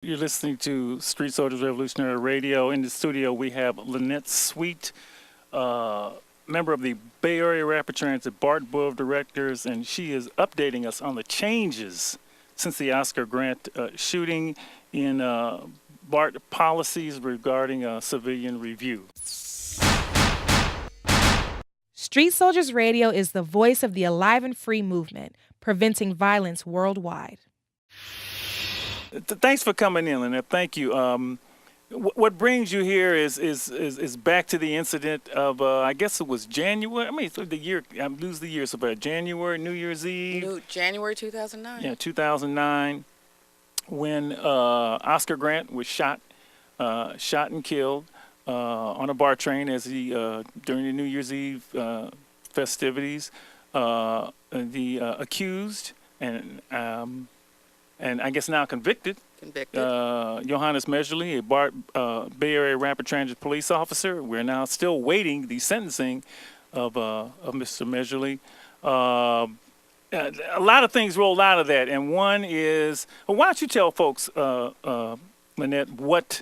You're listening to Street Soldiers Revolutionary Radio. In the studio, we have Lynette Sweet, uh, member of the Bay Area Rapid Transit BART Board of Directors, and she is updating us on the changes since the Oscar Grant shooting in BART policies regarding civilian review. Street Soldiers Radio is the voice of the Alive and Free movement, preventing violence worldwide. Thanks for coming in, Lynette. Thank you. What brings you here is back to the incident of I guess it was January. I mean, it's the year. I lose the year. So, about January, New Year's Eve. January 2009. Yeah, 2009, when Oscar Grant was shot and killed on a BART train as he during the New Year's Eve festivities. The accused and I guess now convicted. Johannes Meserly, a BART Bay Area Rapid Transit police officer. We're now still waiting the sentencing of Mr. Meserly. A lot of things rolled out of that, and one is, well, why don't you tell folks, Lynette, what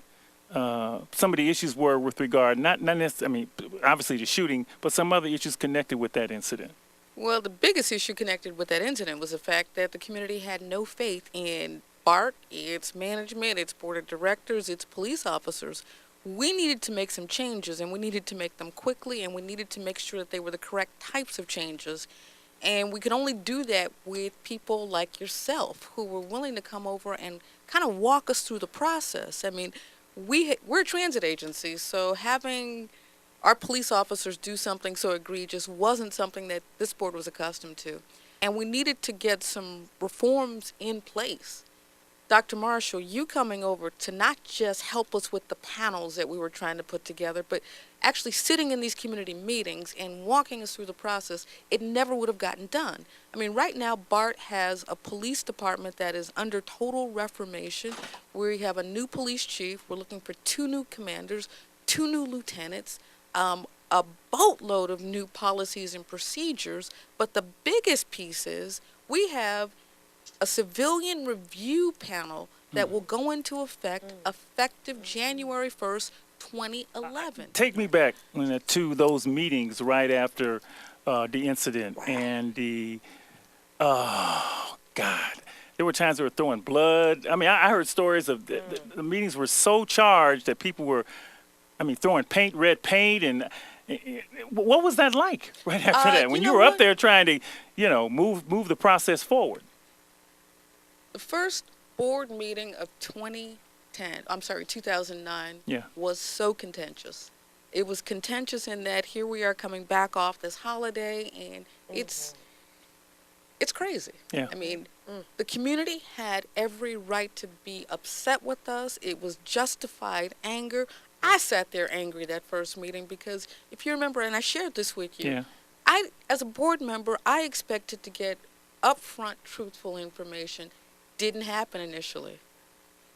some of the issues were with regard, not necessarily, I mean, obviously the shooting, but some other issues connected with that incident. Well, the biggest issue connected with that incident was the fact that the community had no faith in BART, its management, its board of directors, its police officers. We needed to make some changes, and we needed to make them quickly, and we needed to make sure that they were the correct types of changes. And we could only do that with people like yourself who were willing to come over and kind of walk us through the process. I mean, we're a transit agency, so having our police officers do something so egregious wasn't something that this board was accustomed to. And we needed to get some reforms in place. Dr. Marshall, you coming over to not just help us with the panels that we were trying to put together, but actually sitting in these community meetings and walking us through the process, it never would have gotten done. I mean, right now, BART has a police department that is under total reformation. We have a new police chief. We're looking for 2 new commanders, 2 new lieutenants, a boatload of new policies and procedures, but the biggest piece is we have a civilian review panel that will go into effect effective January 1st, 2011. Take me back, Lynette, to those meetings right after the incident. Wow. And oh, God, there were times they were throwing blood. I mean, I heard stories of the meetings were so charged that people were, I mean, throwing red paint, and what was that like right after that? When you were up there trying to, move the process forward? The first board meeting of 2009 was so contentious. It was contentious in that here we are coming back off this holiday, and it's crazy. Yeah. I mean, the community had every right to be upset with us. It was justified anger. I sat there angry that first meeting because if you remember, and I shared this with you, as a board member, I expected to get upfront, truthful information. Didn't happen initially.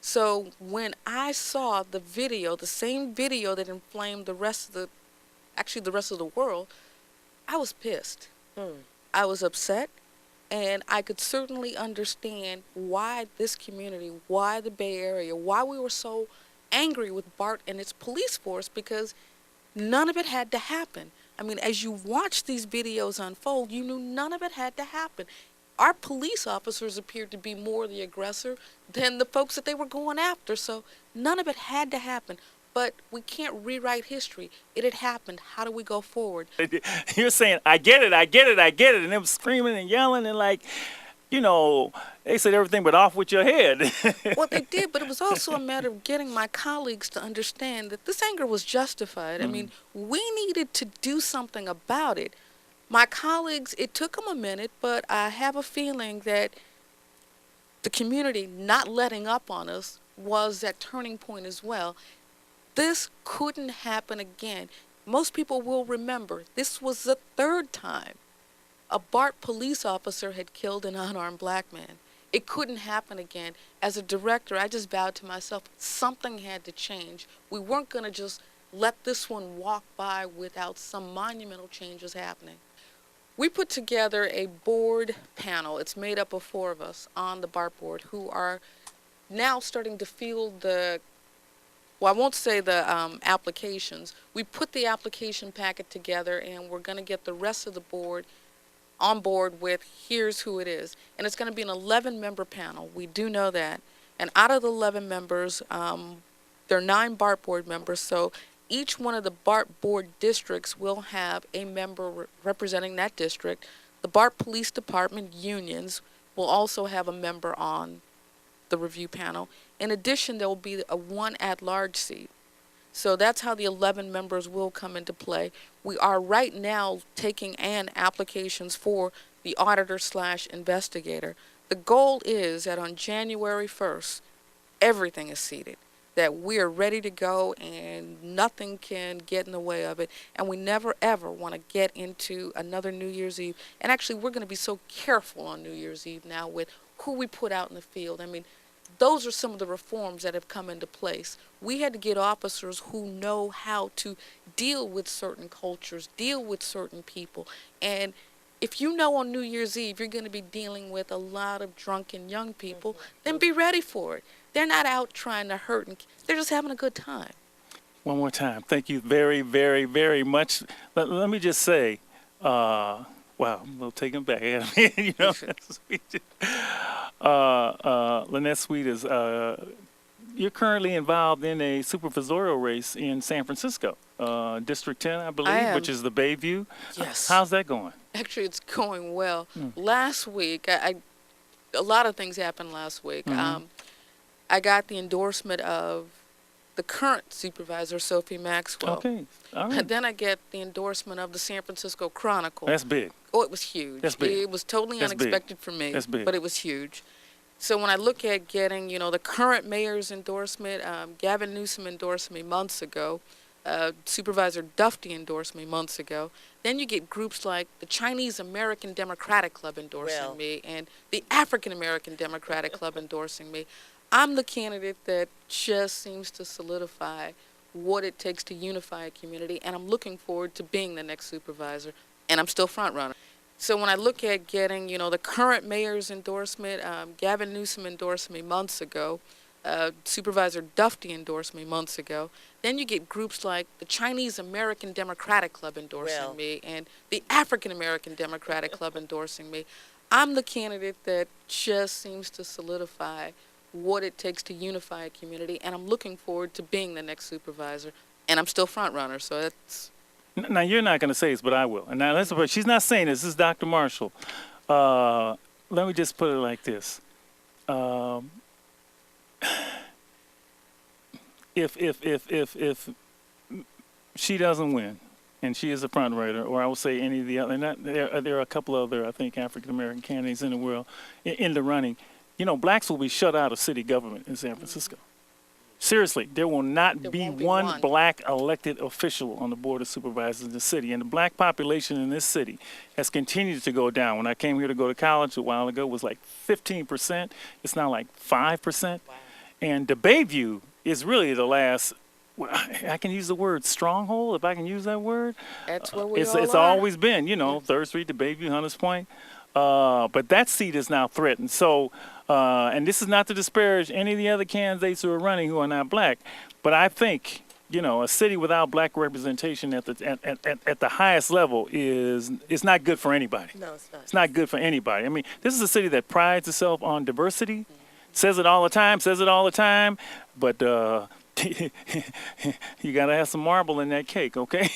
So when I saw the video, the same video that inflamed the rest of the world, I was pissed. I was upset, and I could certainly understand why this community, why the Bay Area, why we were so angry with BART and its police force, because none of it had to happen. I mean, as you watch these videos unfold, you knew none of it had to happen. Our police officers appeared to be more the aggressor than the folks that they were going after, so none of it had to happen. But we can't rewrite history. It had happened. How do we go forward? You're saying, I get it, and they were screaming and yelling and like, they said everything but off with your head. Well, they did, but it was also a matter of getting my colleagues to understand that this anger was justified. I mean, we needed to do something about it. My colleagues, it took them a minute, but I have a feeling that the community not letting up on us was that turning point as well. This couldn't happen again. Most people will remember this was the 3rd time a BART police officer had killed an unarmed black man. It couldn't happen again. As a director, I just vowed to myself, something had to change. We weren't going to just let this one walk by without some monumental changes happening. We put together a board panel. It's made up of 4 of us on the BART board who are now starting to field well, I won't say the applications. We put the application packet together, and we're going to get the rest of the board on board with here's who it is. And it's going to be an 11-member panel. We do know that. And out of the 11 members, there are 9 BART board members. So each one of the BART board districts will have a member representing that district. The BART Police Department unions will also have a member on the review panel. In addition, there will be a 1 at-large seat. So that's how the 11 members will come into play. We are right now taking in applications for the auditor/investigator. The goal is that on January 1st, everything is seated, that we are ready to go and nothing can get in the way of it. And we never, ever want to get into another New Year's Eve. And actually, we're going to be so careful on New Year's Eve now with who we put out in the field. I mean, those are some of the reforms that have come into place. We had to get officers who know how to deal with certain cultures, deal with certain people. And if you know on New Year's Eve you're going to be dealing with a lot of drunken young people, then be ready for it. They're not out trying to hurt, and they're just having a good time. One more time. Thank you very, very, very much. Let me just say, wow, we'll take him back. You know, Lynette Sweet is, you're currently involved in a supervisorial race in San Francisco, District 10, I believe, I am. which is the Bayview. Yes. How's that going? Actually, it's going well. Last week, a lot of things happened last week. I got the endorsement of the current supervisor, Sophie Maxwell. Okay, all right. And then I get the endorsement of the San Francisco Chronicle. That's big. Oh, it was huge. That's big. It was totally That's big. unexpected for me. That's big. But it was huge. So when I look at getting, the current mayor's endorsement, Gavin Newsom endorsed me months ago. Supervisor Dufty endorsed me months ago. Then you get groups like the Chinese American Democratic Club endorsing me and the African American Democratic Club endorsing me. I'm the candidate that just seems to solidify what it takes to unify a community, and I'm looking forward to being the next supervisor, and I'm still front runner. So when I look at getting, the current mayor's endorsement, Gavin Newsom endorsed me months ago. Supervisor Dufty endorsed me months ago. Then you get groups like the Chinese American Democratic Club endorsing me and the African American Democratic Club endorsing me. I'm the candidate that just seems to solidify what it takes to unify a community, and I'm looking forward to being the next supervisor, and I'm still front runner, so that's... Now, you're not going to say this, but I will. And now, listen, she's not saying this. This is Dr. Marshall. Let me just put it like this. If she doesn't win, and she is a front runner, or I would say any of the other, and there are a couple other, I think, African-American candidates in the world in the running, blacks will be shut out of city government in San Francisco. Seriously, there will not be one black elected official on the Board of Supervisors in the city. And the black population in this city has continued to go down. When I came here to go to college a while ago, it was like 15%. It's now like 5%. Wow. And the Bayview is really the last, I can use the word stronghold, if I can use that word. That's where it's are. always been, 3rd Street, the Bayview, Hunters Point. But that seat is now threatened. So, and this is not to disparage any of the other candidates who are running who are not black, but I think, a city without black representation at the highest level is not good for anybody. No, it's not. It's not good for anybody. I mean, this is a city that prides itself on diversity, says it all the time, but you got to have some marble in that cake, okay?